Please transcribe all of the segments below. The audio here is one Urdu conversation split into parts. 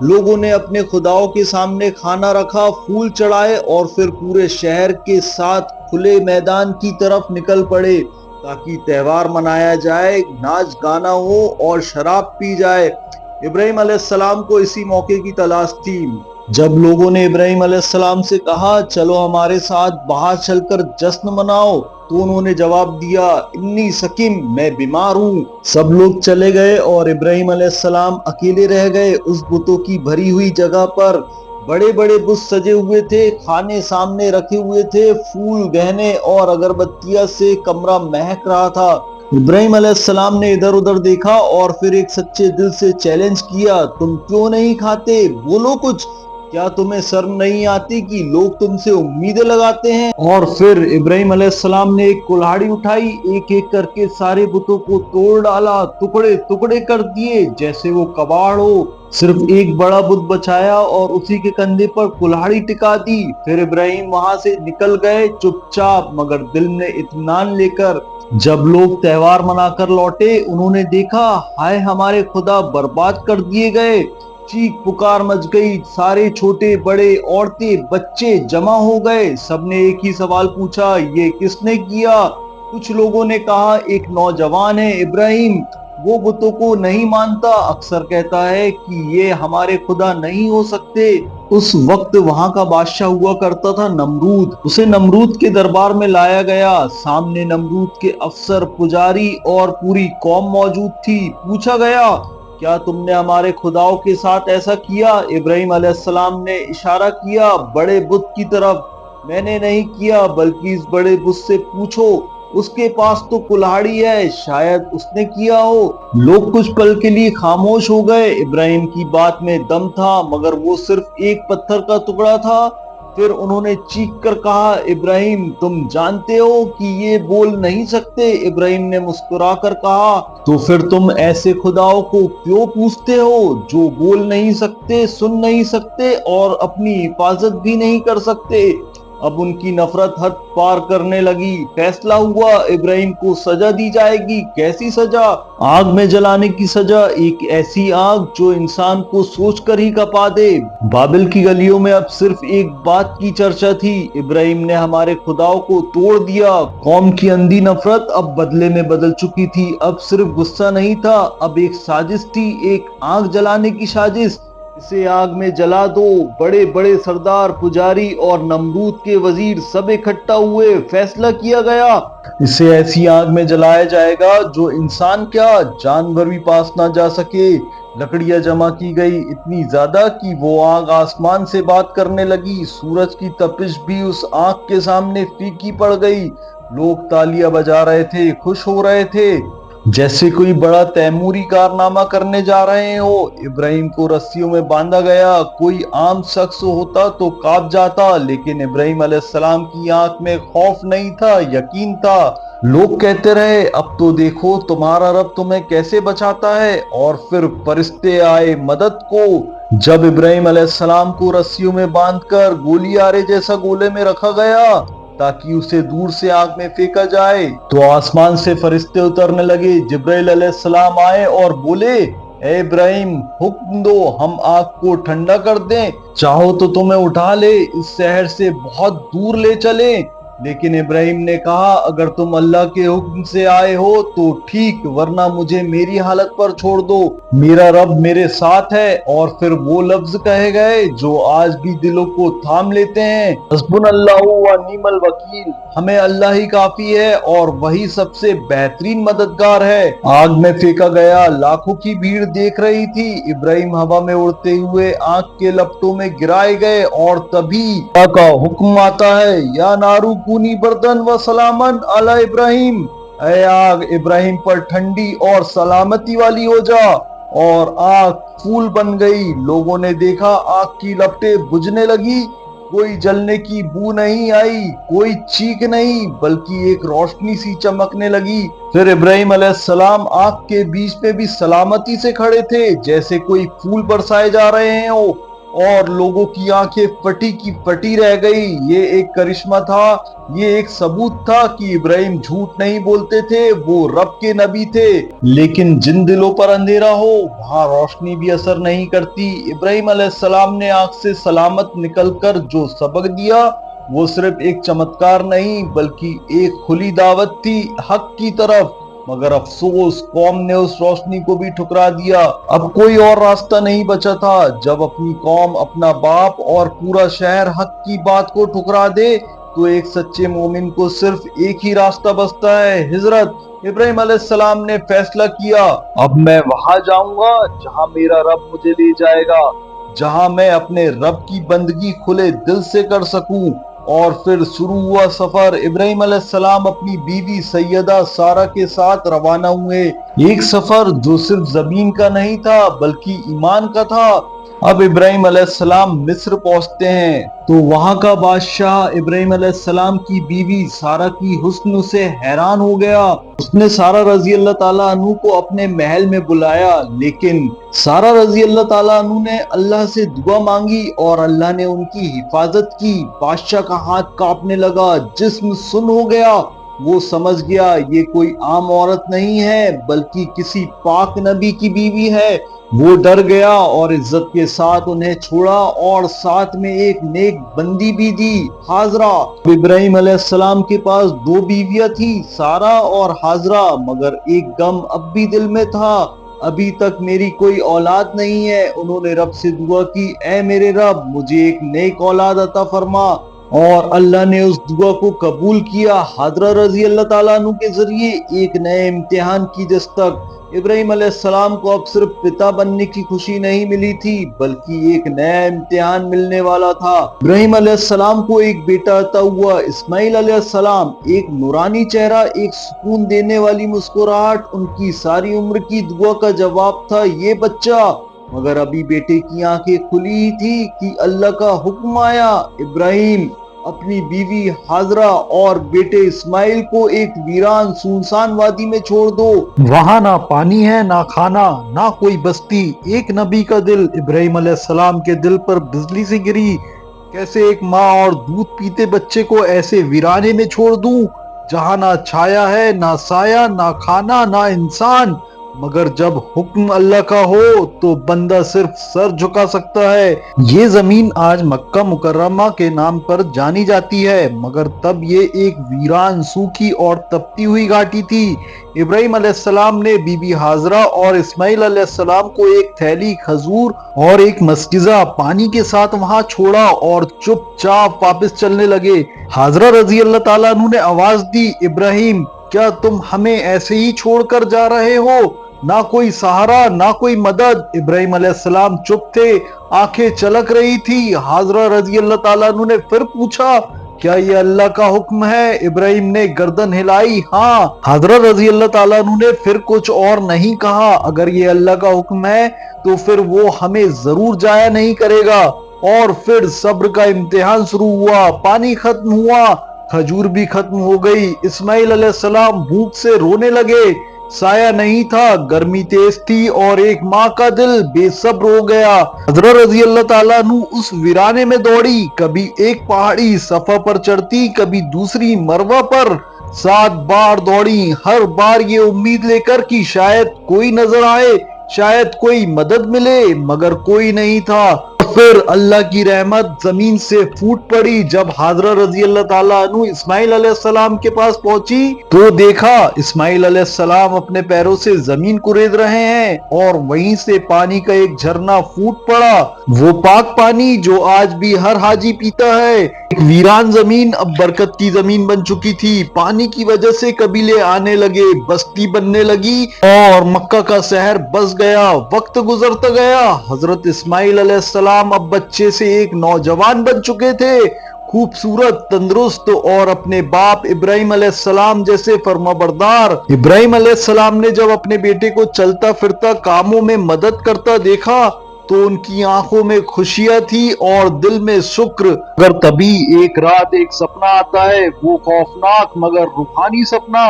لوگوں نے اپنے خداؤں کے سامنے کھانا رکھا، پھول چڑھائے اور پھر پورے شہر کے ساتھ کھلے میدان کی طرف نکل پڑے تاکہ تہوار منایا جائے، ناچ گانا ہو اور شراب پی جائے۔ ابراہیم علیہ السلام کو اسی موقع کی تلاش تھی۔ جب لوگوں نے ابراہیم علیہ السلام سے کہا چلو ہمارے ساتھ باہر چل کر جشن مناؤ، تو انہوں نے جواب دیا انی سکیم، میں بیمار ہوں۔ سب لوگ چلے گئے اور ابراہیم علیہ السلام اکیلے رہ گئے اس بتوں کی بھری ہوئی جگہ پر۔ بڑے بڑے بت سجے ہوئے تھے، کھانے سامنے رکھے ہوئے تھے، پھول، گہنے اور اگربتیاں سے کمرہ مہک رہا تھا۔ ابراہیم علیہ السلام نے ادھر ادھر دیکھا اور پھر ایک سچے دل سے چیلنج کیا، تم کیوں نہیں کھاتے؟ بولو کچھ، کیا تمہیں شرم نہیں آتی کہ لوگ تم سے امیدیں لگاتے ہیں؟ اور پھر ابراہیم علیہ السلام نے ایک کلہاڑی اٹھائی، ایک ایک کر کے سارے بتوں کو توڑ ڈالا، ٹکڑے ٹکڑے کر دیے جیسے وہ کباڑ ہو۔ صرف ایک بڑا بت بچایا اور اسی کے کندھے پر کلہاڑی ٹکا دی۔ پھر ابراہیم وہاں سے نکل گئے چپ چاپ مگر دل میں اطمینان لے کر۔ جب لوگ تہوار منا کر لوٹے، انہوں نے دیکھا ہائے ہمارے خدا برباد کر دیے گئے۔ چیخ پکار مچ گئی، سارے چھوٹے بڑے عورتیں بچے جمع ہو گئے۔ سب نے ایک ہی سوال پوچھا، یہ کس نے کیا؟ کچھ لوگوں نے کہا ایک نوجوان ہے ابراہیم، وہ بتوں کو نہیں مانتا، اکثر کہتا ہے کہ یہ ہمارے خدا نہیں ہو سکتے۔ اس وقت وہاں کا بادشاہ ہوا کرتا تھا نمرود۔ اسے نمرود کے دربار میں لایا گیا، سامنے نمرود کے افسر، پجاری اور پوری قوم موجود تھی۔ پوچھا گیا کیا تم نے ہمارے خداؤں کے ساتھ ایسا کیا؟ ابراہیم علیہ السلام نے اشارہ کیا بڑے بت کی طرف، میں نے نہیں کیا بلکہ اس بڑے بت سے پوچھو، اس کے پاس تو کلہاڑی ہے، شاید اس نے کیا ہو۔ لوگ کچھ پل کے لیے خاموش ہو گئے، ابراہیم کی بات میں دم تھا مگر وہ صرف ایک پتھر کا ٹکڑا تھا۔ پھر انہوں نے چیخ کر کہا ابراہیم تم جانتے ہو کہ یہ بول نہیں سکتے۔ ابراہیم نے مسکرا کر کہا تو پھر تم ایسے خداؤں کو کیوں پوچھتے ہو جو بول نہیں سکتے، سن نہیں سکتے اور اپنی حفاظت بھی نہیں کر سکتے؟ اب ان کی نفرت حد پار کرنے لگی۔ فیصلہ ہوا ابراہیم کو سزا دی جائے گی۔ کیسی سزا؟ آگ میں جلانے کی سزا، ایک ایسی آگ جو انسان کو سوچ کر ہی کپا دے۔ بابل کی گلیوں میں اب صرف ایک بات کی چرچا تھی، ابراہیم نے ہمارے خداؤں کو توڑ دیا۔ قوم کی اندھی نفرت اب بدلے میں بدل چکی تھی، اب صرف غصہ نہیں تھا، اب ایک سازش تھی، ایک آگ جلانے کی سازش۔ اسے آگ میں جلا دو۔ بڑے بڑے سردار، پجاری اور نمرود کے وزیر سب اکٹھا ہوئے، فیصلہ کیا گیا اسے ایسی آگ میں جلایا جائے گا جو انسان کیا جانور بھی پاس نہ جا سکے۔ لکڑیاں جمع کی گئی، اتنی زیادہ کہ وہ آگ آسمان سے بات کرنے لگی، سورج کی تپش بھی اس آگ کے سامنے پھیکی پڑ گئی۔ لوگ تالیاں بجا رہے تھے، خوش ہو رہے تھے جیسے کوئی بڑا تیموری کارنامہ کرنے جا رہے ہو۔ ابراہیم کو رسیوں میں باندھا گیا، کوئی عام شخص ہوتا تو کانپ جاتا لیکن ابراہیم علیہ السلام کی آنکھ میں خوف نہیں تھا، یقین تھا۔ لوگ کہتے رہے اب تو دیکھو تمہارا رب تمہیں کیسے بچاتا ہے، اور پھر فرشتے آئے مدد کو۔ جب ابراہیم علیہ السلام کو رسیوں میں باندھ کر گولی آرے جیسا گولے میں رکھا گیا تاکہ اسے دور سے آگ میں پھینکا جائے تو آسمان سے فرشتے اترنے لگے۔ جبرائیل علیہ السلام آئے اور بولے اے ابراہیم حکم دو ہم آگ کو ٹھنڈا کر دیں، چاہو تو تمہیں اٹھا لے اس شہر سے بہت دور لے چلیں۔ لیکن ابراہیم نے کہا اگر تم اللہ کے حکم سے آئے ہو تو ٹھیک، ورنہ مجھے میری حالت پر چھوڑ دو، میرا رب میرے ساتھ ہے۔ اور پھر وہ لفظ کہے گئے جو آج بھی دلوں کو تھام لیتے ہیں، حسبنا اللہ و نعم الوکیل، ہمیں اللہ ہی کافی ہے اور وہی سب سے بہترین مددگار ہے۔ آگ میں پھینکا گیا، لاکھوں کی بھیڑ دیکھ رہی تھی، ابراہیم ہوا میں اڑتے ہوئے آگ کے لپٹوں میں گرائے گئے اور تبھی اللہ کا حکم آتا ہے یا نارو کونی بردن و سلامن علی ابراہیم، اے آگ ابراہیم پر ٹھنڈی اور سلامتی والی ہو جا۔ اور آگ پھول بن گئی۔ لوگوں نے دیکھا آگ کی لپٹیں بجھنے لگی، کوئی جلنے کی بو نہیں آئی، کوئی چیخ نہیں، بلکہ ایک روشنی سی چمکنے لگی۔ پھر ابراہیم علیہ السلام آگ کے بیچ میں بھی سلامتی سے کھڑے تھے جیسے کوئی پھول برسائے جا رہے ہوں۔ اور لوگوں کی آنکھیں پٹی کی پٹی رہ گئی۔ یہ ایک کرشمہ تھا، یہ ایک ثبوت تھا کہ ابراہیم جھوٹ نہیں بولتے تھے، وہ رب کے نبی تھے۔ لیکن جن دلوں پر اندھیرا ہو وہاں روشنی بھی اثر نہیں کرتی۔ ابراہیم علیہ السلام نے آنکھ سے سلامت نکل کر جو سبق دیا وہ صرف ایک چمتکار نہیں بلکہ ایک کھلی دعوت تھی حق کی طرف۔ مگر افسوس قوم نے اس روشنی کو بھی ٹھکرا دیا۔ اب کوئی اور راستہ نہیں بچا تھا۔ جب اپنی قوم، اپنا باپ اور پورا شہر حق کی بات کو ٹھکرا دے تو ایک سچے مومن کو صرف ایک ہی راستہ بچتا ہے، ہجرت۔ ابراہیم علیہ السلام نے فیصلہ کیا، اب میں وہاں جاؤں گا جہاں میرا رب مجھے لے جائے گا، جہاں میں اپنے رب کی بندگی کھلے دل سے کر سکوں۔ اور پھر شروع ہوا سفر۔ ابراہیم علیہ السلام اپنی بیوی سیدہ سارہ کے ساتھ روانہ ہوئے، ایک سفر جو صرف زمین کا نہیں تھا بلکہ ایمان کا تھا۔ اب ابراہیم علیہ السلام مصر پہنچتے ہیں تو وہاں کا بادشاہ ابراہیم علیہ السلام کی بیوی سارہ کی حسن سے حیران ہو گیا۔ اس نے سارہ رضی اللہ تعالیٰ عنہ کو اپنے محل میں بلایا، لیکن سارہ رضی اللہ تعالیٰ عنہ نے اللہ سے دعا مانگی اور اللہ نے ان کی حفاظت کی۔ بادشاہ کا ہاتھ کانپنے لگا، جسم سن ہو گیا۔ وہ سمجھ گیا یہ کوئی عام عورت نہیں ہے بلکہ کسی پاک نبی کی بیوی ہے۔ وہ ڈر گیا اور عزت کے ساتھ انہیں چھوڑا اور ساتھ میں ایک نیک بندی بھی دی، ہاجرہ۔ ابراہیم علیہ السلام کے پاس دو بیویاں تھیں، سارہ اور ہاجرہ، مگر ایک غم اب بھی دل میں تھا، ابھی تک میری کوئی اولاد نہیں ہے۔ انہوں نے رب سے دعا کی، اے میرے رب مجھے ایک نیک اولاد عطا فرما، اور اللہ نے اس دعا کو قبول کیا۔ ہاجرہ رضی اللہ تعالیٰ عنہ کے ذریعے ایک نئے امتحان کی دستک۔ ابراہیم علیہ السلام کو اب صرف پتا بننے کی خوشی نہیں ملی تھی بلکہ ایک نیا امتحان ملنے والا تھا۔ ابراہیم علیہ السلام کو ایک بیٹا عطا ہوا، اسماعیل علیہ السلام۔ ایک نورانی چہرہ، ایک سکون دینے والی مسکراہٹ، ان کی ساری عمر کی دعا کا جواب تھا یہ بچہ۔ مگر ابھی بیٹے کی آنکھیں کھلی ہی تھی کہ اللہ کا حکم آیا، ابراہیم اپنی بیوی ہاجرہ اور بیٹے اسماعیل کو ایک ویران سنسان وادی میں چھوڑ دو۔ وہاں نہ پانی ہے، نہ کھانا، نہ کوئی بستی۔ ایک نبی کا دل ابراہیم علیہ السلام کے دل پر بجلی سے گری۔ کیسے ایک ماں اور دودھ پیتے بچے کو ایسے ویرانے میں چھوڑ دوں جہاں نہ چھایا ہے، نہ سایہ، نہ کھانا، نہ انسان۔ مگر جب حکم اللہ کا ہو تو بندہ صرف سر جھکا سکتا ہے۔ یہ زمین آج مکہ مکرمہ کے نام پر جانی جاتی ہے، مگر تب یہ ایک ویران، سوکھی اور تپتی ہوئی گھاٹی تھی۔ ابراہیم علیہ السلام نے بی بی ہاجرہ اور اسماعیل علیہ السلام کو ایک تھیلی کھجور اور ایک مشکیزہ پانی کے ساتھ وہاں چھوڑا اور چپ چاپ واپس چلنے لگے۔ ہاجرہ رضی اللہ تعالیٰ عنہ نے آواز دی، ابراہیم کیا تم ہمیں ایسے ہی چھوڑ کر جا رہے ہو؟ نہ کوئی سہارا، نہ کوئی مدد۔ ابراہیم علیہ السلام چپ تھے، آنکھیں چلک رہی تھی۔ ہاجرہ رضی اللہ تعالیٰ عنہ نے پھر پوچھا، کیا یہ اللہ کا حکم ہے؟ ابراہیم نے گردن ہلائی، ہاں۔ ہاجرہ رضی اللہ تعالیٰ عنہ نے پھر کچھ اور نہیں کہا، اگر یہ اللہ کا حکم ہے تو پھر وہ ہمیں ضرور ضائع نہیں کرے گا۔ اور پھر صبر کا امتحان شروع ہوا، پانی ختم ہوا، کھجور بھی ختم ہو گئی۔ اسماعیل علیہ السلام بھوک سے رونے لگے، سایہ نہیں تھا، گرمی تیز تھی اور ایک ماں کا دل بے صبر ہو گیا۔ حضرت رضی اللہ تعالیٰ عنہ اس ویرانے میں دوڑی، کبھی ایک پہاڑی صفا پر چڑھتی، کبھی دوسری مروہ پر۔ 7 بار دوڑی، ہر بار یہ امید لے کر کہ شاید کوئی نظر آئے، شاید کوئی مدد ملے، مگر کوئی نہیں تھا۔ پھر اللہ کی رحمت زمین سے پھوٹ پڑی۔ جب ہاجرہ رضی اللہ تعالیٰ عنہ اسماعیل علیہ السلام کے پاس پہنچی تو دیکھا اسماعیل علیہ السلام اپنے پیروں سے زمین کرید رہے ہیں اور وہیں سے پانی کا ایک جھرنا پھوٹ پڑا، وہ پاک پانی جو آج بھی ہر حاجی پیتا ہے۔ ایک ویران زمین اب برکت کی زمین بن چکی تھی۔ پانی کی وجہ سے قبیلے آنے لگے، بستی بننے لگی اور مکہ کا شہر بس گیا۔ وقت گزرتا گیا، حضرت اسماعیل علیہ السلام اب بچے سے ایک نوجوان بن چکے تھے، خوبصورت، تندرست اور اپنے باپ ابراہیم علیہ السلام جیسے فرمانبردار۔ ابراہیم علیہ السلام نے جب اپنے بیٹے کو چلتا پھرتا، کاموں میں مدد کرتا دیکھا تو ان کی آنکھوں میں خوشیاں تھی اور دل میں شکر۔ مگر تبھی ایک رات ایک سپنا آتا ہے، وہ خوفناک مگر روحانی سپنا۔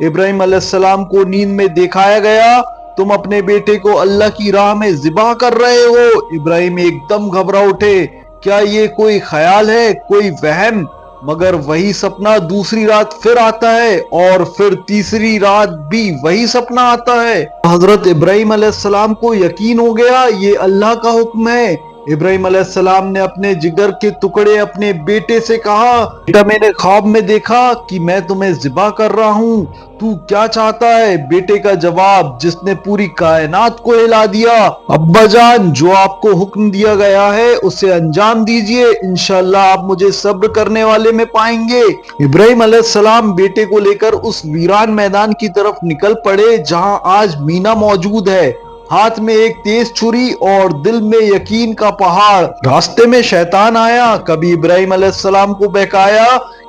ابراہیم علیہ السلام کو نیند میں دکھایا گیا تم اپنے بیٹے کو اللہ کی راہ میں ذبح کر رہے ہو؟ ابراہیم ایک دم گھبرا اٹھے۔ کیا یہ کوئی خیال ہے، کوئی وہم؟ مگر وہی سپنا دوسری رات پھر آتا ہے، اور پھر تیسری رات بھی وہی سپنا آتا ہے۔ حضرت ابراہیم علیہ السلام کو یقین ہو گیا یہ اللہ کا حکم ہے۔ ابراہیم علیہ السلام نے اپنے جگر کے ٹکڑے اپنے بیٹے سے کہا، بیٹا میں نے خواب میں دیکھا کہ میں تمہیں ذبح کر رہا ہوں، تو کیا چاہتا ہے؟ بیٹے کا جواب جس نے پوری کائنات کو ہلا دیا، ابا جان جو آپ کو حکم دیا گیا ہے اسے انجام دیجئے، انشاءاللہ آپ مجھے صبر کرنے والے میں پائیں گے۔ ابراہیم علیہ السلام بیٹے کو لے کر اس ویران میدان کی طرف نکل پڑے جہاں آج مینا موجود ہے، ہاتھ میں ایک تیز چھری اور دل میں یقین کا پہاڑ۔ راستے میں شیطان آیا، کبھی ابراہیم علیہ السلام کو بہکایا،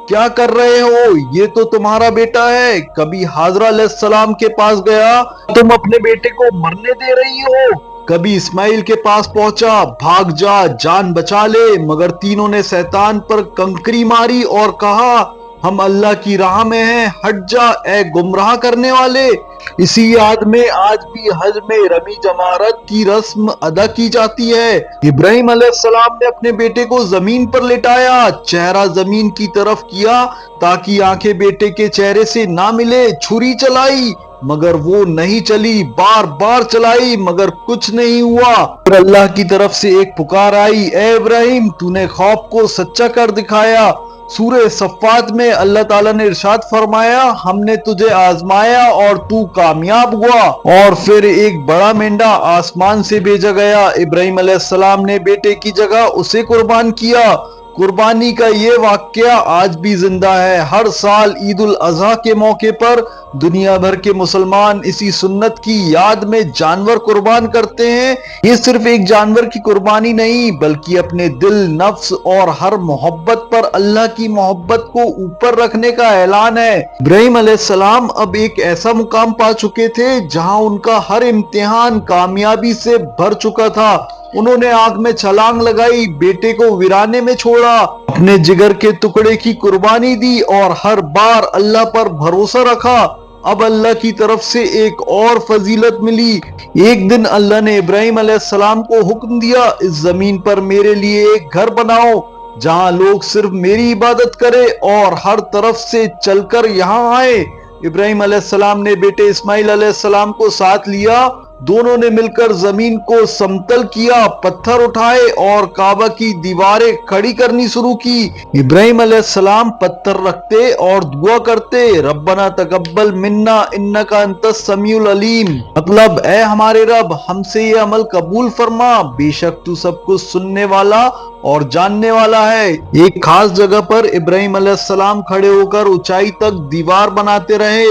کیا کر رہے ہو، یہ تو تمہارا بیٹا ہے۔ کبھی حاضرہ علیہ السلام کے پاس گیا، تم اپنے بیٹے کو مرنے دے رہی ہو۔ کبھی اسماعیل کے پاس پہنچا، بھاگ جا، جان بچا لے، مگر تینوں نے شیطان پر کنکری ماری اور کہا، ہم اللہ کی راہ میں ہیں، ہٹ جا اے گمراہ کرنے والے۔ اسی یاد میں آج بھی حج میں رمی جمارت کی رسم ادا کی جاتی ہے۔ ابراہیم علیہ السلام نے اپنے بیٹے کو زمین پر لٹایا، چہرہ زمین کی طرف کیا تاکہ آنکھیں بیٹے کے چہرے سے نہ ملے، چھری چلائی مگر وہ نہیں چلی، بار بار چلائی مگر کچھ نہیں ہوا۔ پھر اللہ کی طرف سے ایک پکار آئی، اے ابراہیم تو نے خواب کو سچا کر دکھایا۔ سورہ صفات میں اللہ تعالیٰ نے ارشاد فرمایا، ہم نے تجھے آزمایا اور تو کامیاب ہوا۔ اور پھر ایک بڑا مینڈا آسمان سے بھیجا گیا، ابراہیم علیہ السلام نے بیٹے کی جگہ اسے قربان کیا۔ قربانی کا یہ واقعہ آج بھی زندہ ہے۔ ہر سال عید الاضحیٰ کے موقع پر دنیا بھر کے مسلمان اسی سنت کی یاد میں جانور قربان کرتے ہیں۔ یہ صرف ایک جانور کی قربانی نہیں بلکہ اپنے دل، نفس اور ہر محبت پر اللہ کی محبت کو اوپر رکھنے کا اعلان ہے۔ ابراہیم علیہ السلام اب ایک ایسا مقام پا چکے تھے جہاں ان کا ہر امتحان کامیابی سے بھر چکا تھا۔ انہوں نے آگ میں چھلانگ لگائی، بیٹے کو ویرانے میں چھوڑا، اپنے جگر کے ٹکڑے کی قربانی دی اور ہر بار اللہ پر بھروسہ رکھا۔ اب اللہ کی طرف سے ایک اور فضیلت ملی۔ ایک دن اللہ نے ابراہیم علیہ السلام کو حکم دیا، اس زمین پر میرے لیے ایک گھر بناؤ جہاں لوگ صرف میری عبادت کریں اور ہر طرف سے چل کر یہاں آئے۔ ابراہیم علیہ السلام نے بیٹے اسماعیل علیہ السلام کو ساتھ لیا، دونوں نے مل کر زمین کو سمتل کیا، پتھر اٹھائے اور کعبہ کی دیواریں کھڑی کرنی شروع کی۔ ابراہیم علیہ السلام پتھر رکھتے اور دعا کرتے، ربنا تقبل منا انک انت السمیع العلیم، مطلب اے ہمارے رب ہم سے یہ عمل قبول فرما، بے شک تو سب کچھ سننے والا اور جاننے والا ہے۔ ایک خاص جگہ پر ابراہیم علیہ السلام کھڑے ہو کر اونچائی تک دیوار بناتے رہے،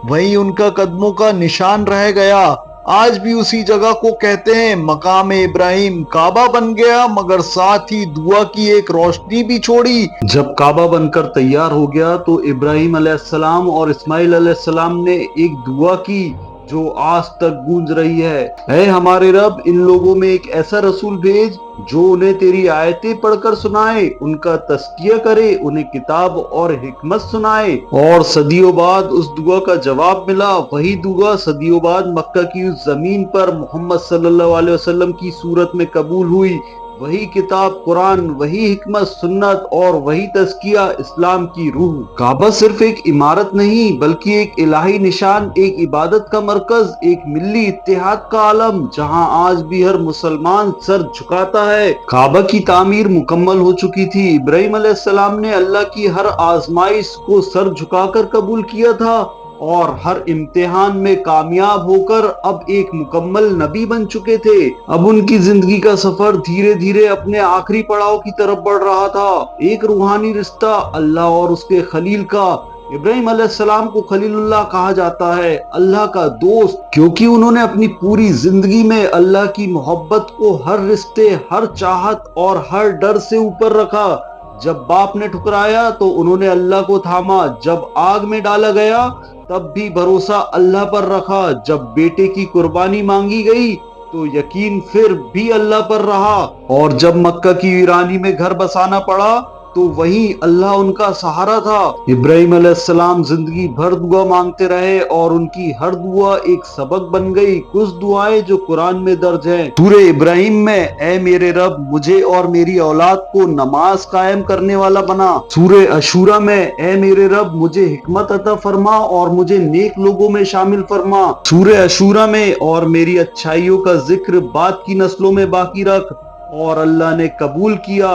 وہیں ان کا قدموں کا نشان رہ گیا۔ آج بھی اسی جگہ کو کہتے ہیں مقام ابراہیم۔ کعبہ بن گیا مگر ساتھ ہی دعا کی ایک روشنی بھی چھوڑی۔ جب کعبہ بن کر تیار ہو گیا تو ابراہیم علیہ السلام اور اسماعیل علیہ السلام نے ایک دعا کی جو آج تک گونج رہی ہے، اے ہمارے رب ان لوگوں میں ایک ایسا رسول بھیج جو انہیں تیری آیتیں پڑھ کر سنائے، ان کا تزکیہ کرے، انہیں کتاب اور حکمت سنائے۔ اور صدیوں بعد اس دعا کا جواب ملا۔ وہی دعا صدیوں بعد مکہ کی اس زمین پر محمد صلی اللہ علیہ وسلم کی صورت میں قبول ہوئی۔ وہی کتاب قرآن، وہی حکمت سنت اور وہی تزکیہ اسلام کی روح۔ کعبہ صرف ایک عمارت نہیں بلکہ ایک الہی نشان، ایک عبادت کا مرکز، ایک ملی اتحاد کا عالم جہاں آج بھی ہر مسلمان سر جھکاتا ہے۔ کعبہ کی تعمیر مکمل ہو چکی تھی۔ ابراہیم علیہ السلام نے اللہ کی ہر آزمائش کو سر جھکا کر قبول کیا تھا اور ہر امتحان میں کامیاب ہو کر اب ایک مکمل نبی بن چکے تھے۔ اب ان کی زندگی کا سفر دھیرے دھیرے اپنے آخری پڑاؤ کی طرف بڑھ رہا تھا، ایک روحانی رشتہ اللہ اور اس کے خلیل کا۔ ابراہیم علیہ السلام کو خلیل اللہ کہا جاتا ہے، اللہ کا دوست، کیونکہ انہوں نے اپنی پوری زندگی میں اللہ کی محبت کو ہر رشتے، ہر چاہت اور ہر ڈر سے اوپر رکھا۔ جب باپ نے ٹھکرایا تو انہوں نے اللہ کو تھاما، جب آگ میں ڈالا گیا تب بھی بھروسہ اللہ پر رکھا، جب بیٹے کی قربانی مانگی گئی تو یقین پھر بھی اللہ پر رہا، اور جب مکہ کی ویرانی میں گھر بسانا پڑا تو وہیں اللہ ان کا سہارا تھا۔ ابراہیم علیہ السلام زندگی بھر دعا مانگتے رہے اور ان کی ہر دعا ایک سبق بن گئی۔ کچھ دعائیں جو قرآن میں درج ہیں، سورہ ابراہیم میں اے میرے رب مجھے اور میری اولاد کو نماز قائم کرنے والا بنا۔ سورہ عاشورہ میں اے میرے رب مجھے حکمت عطا فرما اور مجھے نیک لوگوں میں شامل فرما۔ سورہ عاشورہ میں اور میری اچھائیوں کا ذکر بعد کی نسلوں میں باقی رکھ، اور اللہ نے قبول کیا۔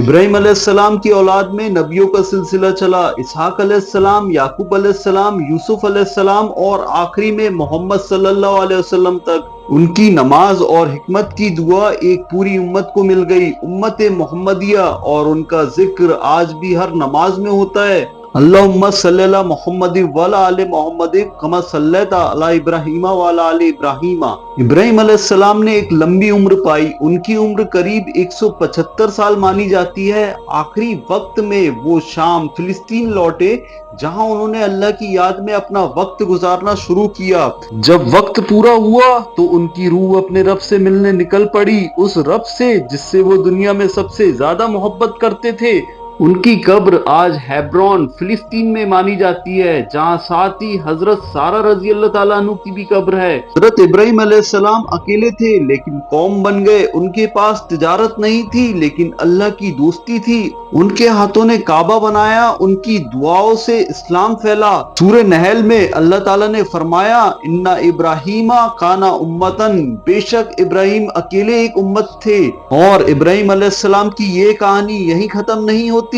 ابراہیم علیہ السلام کی اولاد میں نبیوں کا سلسلہ چلا، اسحاق علیہ السلام، یعقوب علیہ السلام، یوسف علیہ السلام اور آخری میں محمد صلی اللہ علیہ وسلم تک۔ ان کی نماز اور حکمت کی دعا ایک پوری امت کو مل گئی، امت محمدیہ، اور ان کا ذکر آج بھی ہر نماز میں ہوتا ہے۔ اللہم صلی اللہ محمد وعلی آل محمد کما صلیت علی ابراہیم وعلی آل ابراہیم۔ ابراہیم علیہ السلام نے ایک لمبی عمر پائی، ان کی عمر قریب 175 سال مانی جاتی ہے۔ آخری وقت میں وہ شام فلسطین لوٹے، جہاں انہوں نے اللہ کی یاد میں اپنا وقت گزارنا شروع کیا۔ جب وقت پورا ہوا تو ان کی روح اپنے رب سے ملنے نکل پڑی، اس رب سے جس سے وہ دنیا میں سب سے زیادہ محبت کرتے تھے۔ ان کی قبر آج ہیبرون فلسطین میں مانی جاتی ہے، جہاں ساتھ ہی حضرت سارہ رضی اللہ تعالیٰ عنہ کی بھی قبر ہے۔ حضرت ابراہیم علیہ السلام اکیلے تھے لیکن قوم بن گئے، ان کے پاس تجارت نہیں تھی لیکن اللہ کی دوستی تھی، ان کے ہاتھوں نے کعبہ بنایا، ان کی دعاؤں سے اسلام پھیلا۔ سورہ نحل میں اللہ تعالیٰ نے فرمایا ان ابراہیم کان امتن، بے شک ابراہیم اکیلے ایک امت تھے۔ اور ابراہیم علیہ السلام کی یہ کہانی یہی ختم نہیں ہوتی۔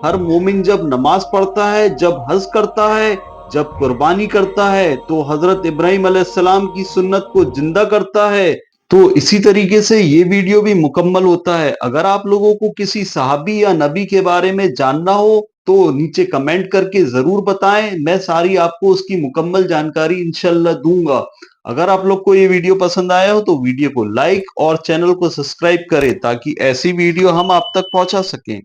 ہر مومن جب نماز پڑھتا ہے، جب حج کرتا ہے، جب قربانی کرتا ہے تو حضرت ابراہیم علیہ السلام کی سنت کو زندہ کرتا ہے۔ تو اسی طریقے سے یہ ویڈیو بھی مکمل ہوتا ہے۔ اگر آپ لوگوں کو کسی صحابی یا نبی کے بارے میں جاننا ہو تو نیچے کمنٹ کر کے ضرور بتائیں، میں ساری آپ کو اس کی مکمل جانکاری انشاءاللہ دوں گا۔ اگر آپ لوگ کو یہ ویڈیو پسند آیا ہو تو ویڈیو کو لائک اور چینل کو سبسکرائب کریں تاکہ ایسی ویڈیو ہم آپ تک پہنچا سکیں۔